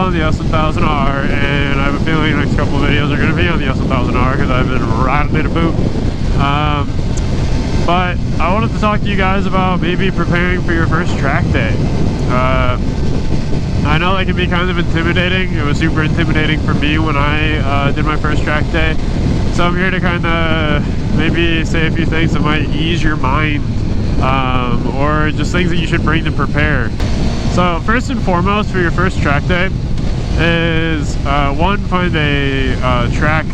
on the S1000R, and I have a feeling the next couple of videos are going to be on the S1000R because I've been riding it a boot. But I wanted to talk to you guys about maybe preparing for your first track day. I know that can be kind of intimidating. It was super intimidating for me when I did my first track day. So I'm here to kind of maybe say a few things that might ease your mind, or just things that you should bring to prepare. So first and foremost for your first track day is one, find a track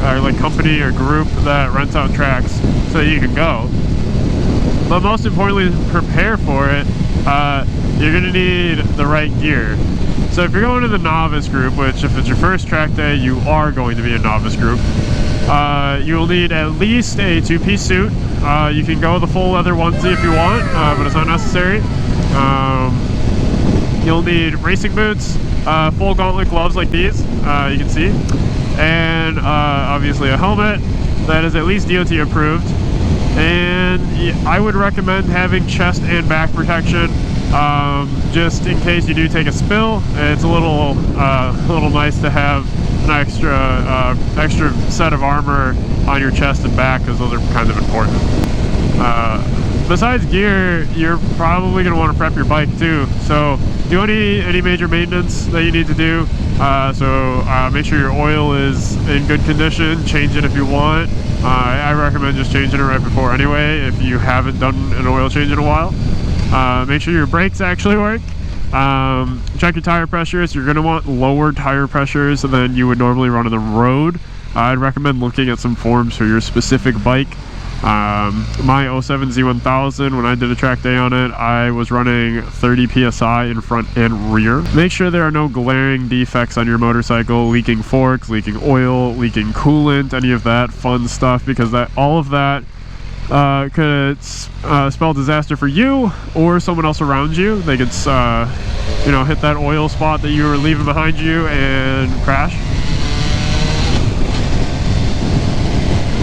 or like company or group that rents out tracks so that you can go. But most importantly, prepare for it. You're going to need the right gear. So if you're going to the novice group, which if it's your first track day, you are going to be a novice group, you will need at least a two-piece suit. You can go the full leather onesie if you want, but it's not necessary. You'll need racing boots, full gauntlet gloves like these, you can see, and obviously a helmet that is at least DOT approved. And I would recommend having chest and back protection, just in case you do take a spill. It's a little nice to have an extra set of armor on your chest and back, because those are kind of important. Besides gear, you're probably going to want to prep your bike too. So do any major maintenance that you need to do. Make sure your oil is in good condition. Change it if you want. I recommend just changing it right before anyway if you haven't done an oil change in a while. Make sure your brakes actually work. Check your tire pressures. You're going to want lower tire pressures than you would normally run on the road. I'd recommend looking at some forms for your specific bike. My 07 Z1000, when I did a track day on it, I was running 30 psi in front and rear. Make sure there are no glaring defects on your motorcycle, leaking forks, leaking oil, leaking coolant, any of that fun stuff, because all of that could spell disaster for you or someone else around you. They could hit that oil spot that you were leaving behind you and crash.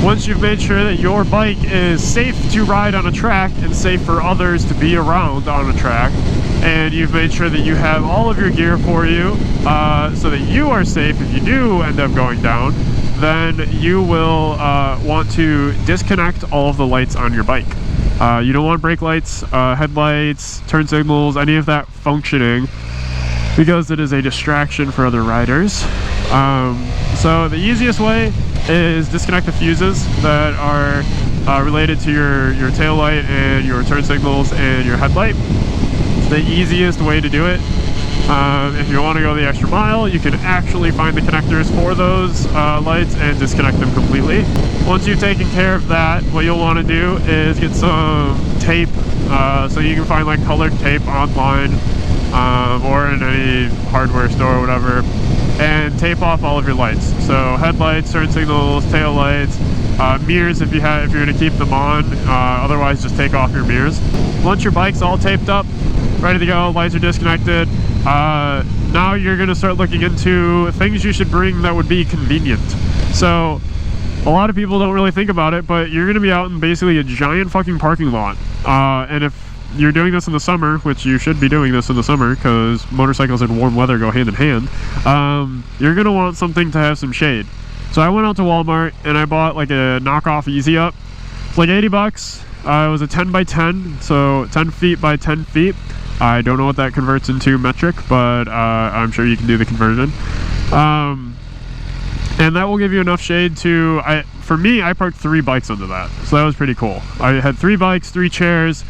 Once you've made sure that your bike is safe to ride on a track and safe for others to be around on a track, and you've made sure that you have all of your gear for you so that you are safe if you do end up going down, then you will want to disconnect all of the lights on your bike. You don't want brake lights, headlights, turn signals, any of that functioning, because it is a distraction for other riders. So the easiest way is disconnect the fuses that are related to your tail light and your turn signals and your headlight. It's the easiest way to do it. If you want to go the extra mile, you can actually find the connectors for those lights and disconnect them completely. Once you've taken care of that, what you'll want to do is get some tape, so you can find like colored tape online, or in any hardware store or whatever, and tape off all of your lights. So headlights, turn signals, tail lights, mirrors if you're going to keep them on. Otherwise, just take off your mirrors. Once your bike's all taped up, ready to go, lights are disconnected, now you're going to start looking into things you should bring that would be convenient. So a lot of people don't really think about it, but you're going to be out in basically a giant fucking parking lot, and if you're doing this in the summer, which you should be doing this in the summer because motorcycles in warm weather go hand in hand, you're going to want something to have some shade. So I went out to Walmart and I bought like a knockoff Easy Up. It's like 80 bucks. It was a 10 by 10, so 10 feet by 10 feet. I don't know what that converts into metric, but I'm sure you can do the conversion. And that will give you enough shade to, for me, I parked 3 bikes under that. So that was pretty cool. I had 3 bikes, 3 chairs,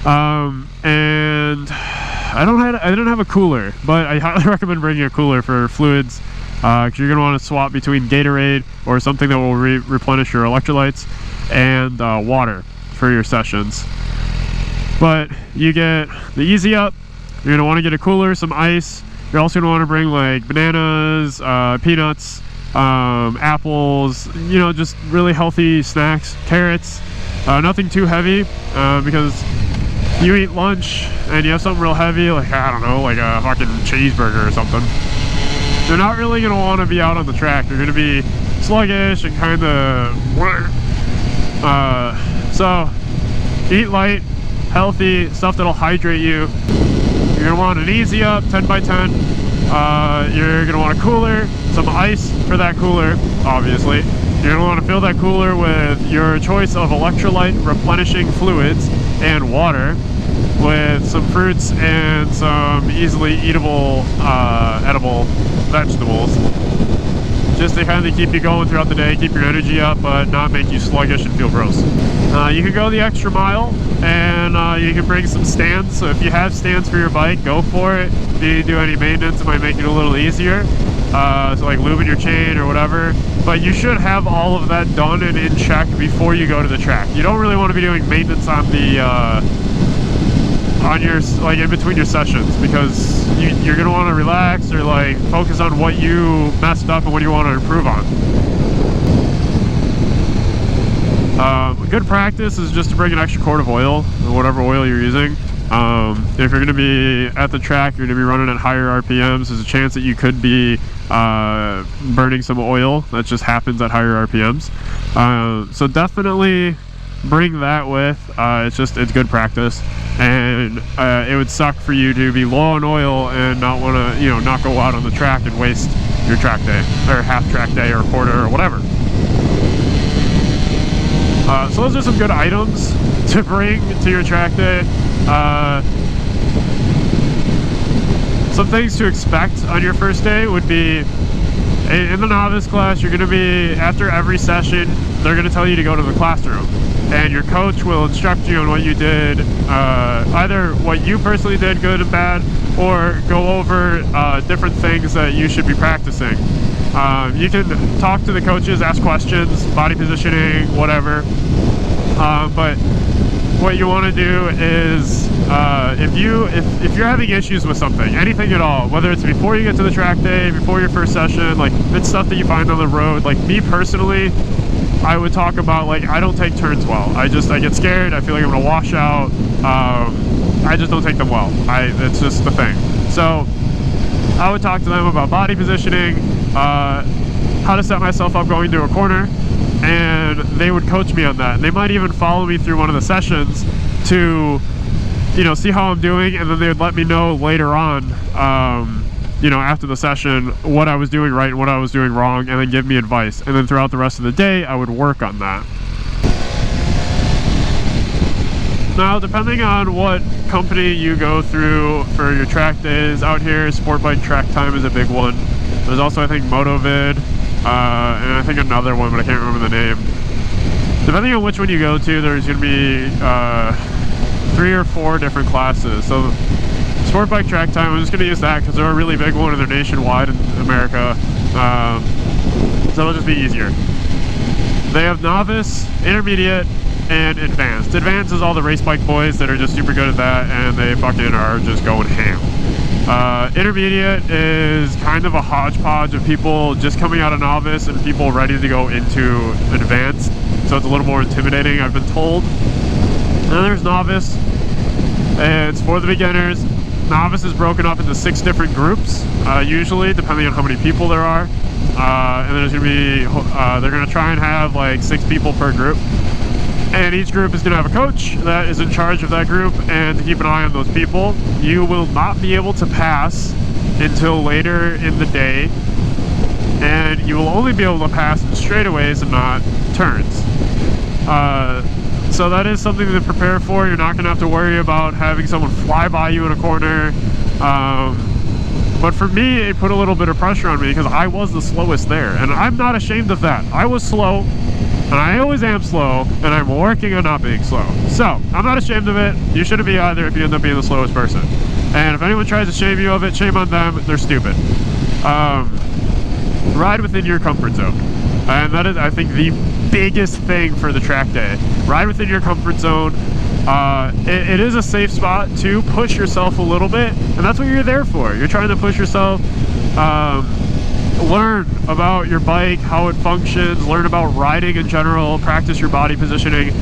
and I didn't have a cooler, but I highly recommend bringing a cooler for fluids, because you're going to want to swap between Gatorade or something that will replenish your electrolytes and water for your sessions. But you get the Easy Up, you're going to want to get a cooler, some ice. You're also going to want to bring like bananas, peanuts, apples, just really healthy snacks, carrots, nothing too heavy, because you eat lunch and you have something real heavy, like, I don't know, like a fucking cheeseburger or something, you're not really going to want to be out on the track. You're going to be sluggish and kind of so eat light, healthy stuff that'll hydrate you. You're going to want an Easy Up 10 by 10, You're going to want a cooler, some ice for that cooler, obviously. You're going to want to fill that cooler with your choice of electrolyte replenishing fluids and water, with some fruits and some easily eatable, edible vegetables, just to kind of keep you going throughout the day, keep your energy up, but not make you sluggish and feel gross. You can go the extra mile, and you can bring some stands. So if you have stands for your bike, go for it. If you do any maintenance, it might make it a little easier. So like lubing your chain or whatever. But you should have all of that done and in check before you go to the track. You don't really want to be doing maintenance on the on your, like, in between your sessions, because you're going to want to relax or like focus on what you messed up and what you want to improve on. Good practice is just to bring an extra quart of oil, or whatever oil you're using. If you're going to be at the track, you're going to be running at higher RPMs, there's a chance that you could be burning some oil. That just happens at higher RPMs. So definitely bring that with. It's good practice, and it would suck for you to be low on oil and not want to, not go out on the track and waste your track day, or half track day, or quarter, or whatever. So those are some good items to bring to your track day. Some things to expect on your first day would be, in the novice class, you're going to be, after every session, they're going to tell you to go to the classroom, and your coach will instruct you on what you did, either what you personally did, good and bad, or go over different things that you should be practicing. You can talk to the coaches, ask questions, body positioning, whatever. But what you want to do is, if you're having issues with something, anything at all, whether it's before you get to the track day, before your first session, like if it's stuff that you find on the road, like me personally, I would talk about, like, I don't take turns well. I get scared. I feel like I'm gonna wash out. I just don't take them well. It's just the thing. So I would talk to them about body positioning, how to set myself up going to a corner, and they would coach me on that. And they might even follow me through one of the sessions to, see how I'm doing, and then they would let me know later on, after the session, what I was doing right and what I was doing wrong, and then give me advice. And then throughout the rest of the day, I would work on that. Now, depending on what company you go through for your track days, out here, Sport Bike Track Time is a big one. There's also, I think, Motovid, and I think another one, but I can't remember the name. Depending on which one you go to, there's going to be 3 or 4 different classes. So Sport Bike Track Time, I'm just going to use that because they're a really big one and they're nationwide in America. So it'll just be easier. They have Novice, Intermediate, and Advanced. Advanced is all the race bike boys that are just super good at that, and they fucking are just going ham. Intermediate is kind of a hodgepodge of people just coming out of Novice and people ready to go into Advanced, so it's a little more intimidating, I've been told. And then there's Novice, and it's for the beginners. Novice is broken up into 6 different groups, usually, depending on how many people there are. And there's gonna be, they're gonna try and have like 6 people per group. And each group is gonna have a coach that is in charge of that group and to keep an eye on those people. You will not be able to pass until later in the day, and you will only be able to pass in straightaways and not turns. So that is something to prepare for. You're not going to have to worry about having someone fly by you in a corner. But for me, it put a little bit of pressure on me because I was the slowest there. And I'm not ashamed of that. I was slow, and I always am slow, and I'm working on not being slow. So, I'm not ashamed of it. You shouldn't be either if you end up being the slowest person. And if anyone tries to shame you of it, shame on them. They're stupid. Ride within your comfort zone. And that is, I think, the biggest thing for the track day. Ride within your comfort zone. It is a safe spot to push yourself a little bit, and that's what you're there for. You're trying to push yourself, learn about your bike, how it functions, learn about riding in general, practice your body positioning,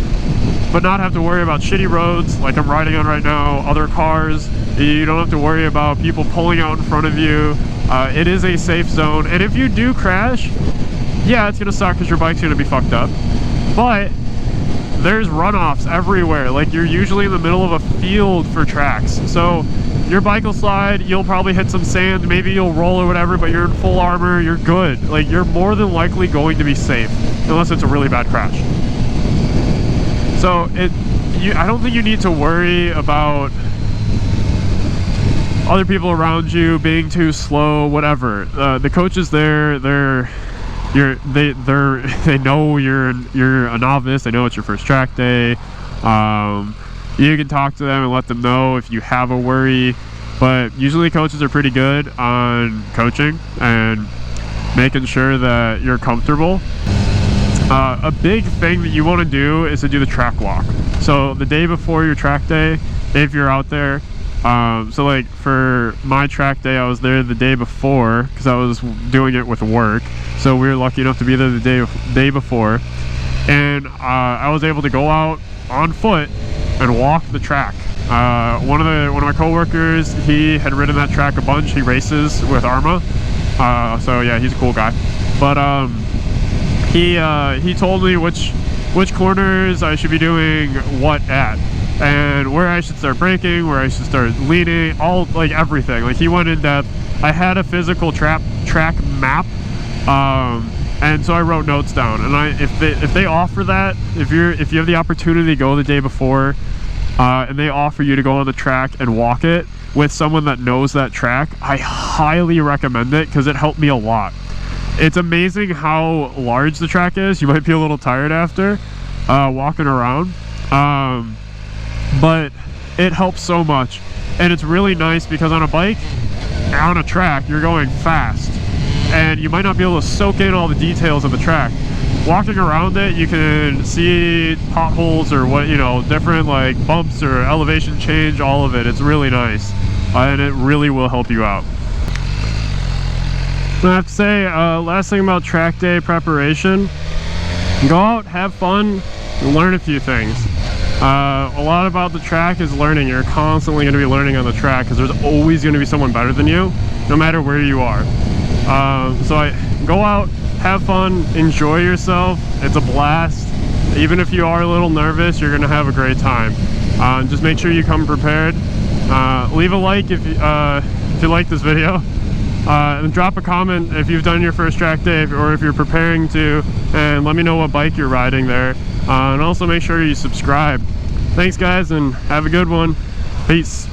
but not have to worry about shitty roads like I'm riding on right now, other cars. You don't have to worry about people pulling out in front of you. It is a safe zone, and if you do crash, yeah, it's gonna suck because your bike's gonna be fucked up, but there's runoffs everywhere. Like, you're usually in the middle of a field for tracks, so your bike will slide, you'll probably hit some sand, maybe you'll roll or whatever, but you're in full armor, you're good. Like, you're more than likely going to be safe, unless it's a really bad crash. So I don't think you need to worry about other people around you being too slow, whatever. The coach is there. They know you're a novice. They know it's your first track day. You can talk to them and let them know if you have a worry. But usually coaches are pretty good on coaching and making sure that you're comfortable. A big thing that you want to do is to do the track walk. So the day before your track day, if you're out there, so like for my track day, I was there the day before because I was doing it with work. So we were lucky enough to be there the day before, and I was able to go out on foot and walk the track. One of my coworkers, he had ridden that track a bunch. He races with Arma, so yeah, he's a cool guy. But he told me which corners I should be doing what at, and where I should start braking, where I should start leaning, all, like, everything. Like, he went in depth. I had a physical track map, and so I wrote notes down. And if they offer that, if you have the opportunity to go the day before, and they offer you to go on the track and walk it with someone that knows that track, I highly recommend it because it helped me a lot. It's amazing how large the track is. You might be a little tired after walking around, but it helps so much. And it's really nice because on a bike, on a track, you're going fast, and you might not be able to soak in all the details of the track. Walking around it, you can see potholes or different like bumps or elevation change, all of it. It's really nice, and it really will help you out. I have to say, last thing about track day preparation, go out, have fun, and learn a few things. A lot about the track is learning. You're constantly going to be learning on the track because there's always going to be someone better than you, no matter where you are. So go out, have fun, enjoy yourself. It's a blast. Even if you are a little nervous, you're going to have a great time. Just make sure you come prepared. Leave a like if you like this video. And drop a comment if you've done your first track day or if you're preparing to, and let me know what bike you're riding there. And also make sure you subscribe. Thanks guys, and have a good one. Peace.